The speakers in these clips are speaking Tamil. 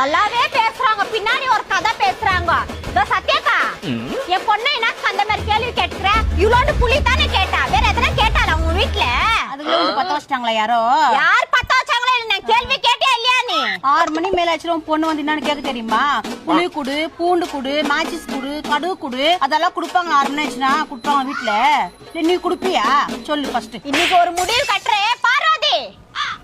நல்லாவே பேசுறாங்க, பின்னாடி ஒரு கதை பேசுறாங்க. சத்யாக்கா, என் பொண்ணை என்ன அந்த மாதிரி கேள்வி கேட்டுக்கிற? இவ்வளவு புலி தானே கேட்டா, வேற எதனா கேட்டாளா உங்க வீட்டுல? அதுக்குள்ள வந்து பத்த வச்சிட்டாங்களா யாரோ? யார் பத்த வச்சாங்களா? இல்ல நான் கேள்வி கேட்டே இல்லையா நீ? 6 மணி மேல ஆச்சும் பொண்ணு வந்து என்னன்னு கேட்க தெரியுமா? புளி குடு, பூண்டு குடு, மாச்சிஸ் குடு, கடுகு குடு, அதெல்லாம் குடுப்பாங்க. 6 மணி ஆச்சுன்னா குடுப்பாங்க வீட்டுல. நீ குடுப்பியா சொல்லு ஃபர்ஸ்ட். இன்னைக்கு ஒரு முடிவு கட்டுறே பார்வதி.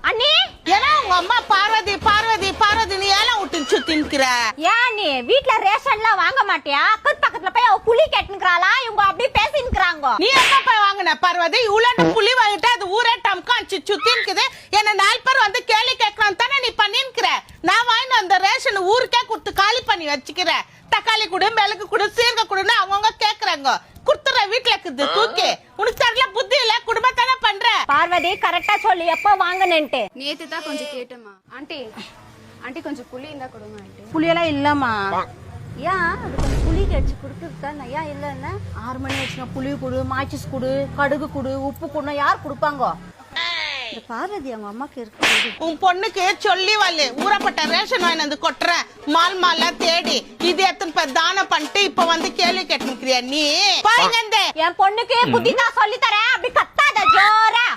அண்ணி, ஏன்னா உங்க அம்மா பார்வதி பார்வதி பார்வதி நீ ஏலாம் விட்டு சுத்தி நிக்கிற? ஏன் நீ வீட்டுல ரேஷன்லாம் வாங்க மாட்டியா? அக்கத்து பக்கத்துல போய் அவ புளி கேட்டுக்கிறாளா? இவங்க அப்படியே பேசின்னுக்குறாங்க. நீ எங்க போய் வாங்கின பார்வதி? இவ்வளவு புளி வாங்கிட்டு அது ஊரே டம்காச்சு சுத்தி இருக்குது. என்ன 4 பேர் வந்து கேள்வி கேட்கறான் தானே நீ பண்ணிருக்கிற. நான் வாங்கின அந்த ரேஷன் ஊருக்கே கொடுத்து காலி பண்ணி வச்சுக்கிற. தக்காளி குடு, மிளகு குடு, சீரக குடுன்னு அவங்க கேக்குறாங்க. குடுத்துற வீட்டுல இருக்குது தூக்கி. உனக்கு தெரியல, புத்தி இல்ல, குடும்பத்தானே பண்ற. பார்வதி கரெக்டா சொல்லு, எப்ப வாங்கணும்ட்டு. நேத்து தான் கொஞ்சம் கேட்டேம்மா. ஆண்டி ஆண்டி கொஞ்சம் புளி இருந்தா கொடுங்க ஆண்டி. புளியெல்லாம் இல்லம்மா. ஏன் அது கொஞ்சம் புளி கடிச்சு கொடுத்துருக்கா? ஏன் இல்லன்னா 6 மணி ஆச்சுன்னா புளி குடு, மாச்சிஸ் குடு, கடுகு குடு, உப்பு குடுனா யார் குடுப்பாங்க? இந்த பார்வதி அவங்க அம்மாக்கு இருக்கு. உன் பொண்ணுக்கு சொல்லி வாழு, ஊறப்பட்ட ரேஷன் வாங்கி வந்து கொட்டுறேன் மாலா தேடி. இது எத்தனை பேர் தானம் பண்ணிட்டு இப்ப வந்து கேள்வி கேட்டுக்கிறியா நீ? பாருங்க, என் பொண்ணுக்கு புத்தி தான் சொல்லி தரேன். அப்படி கத்தாத ஜோரா.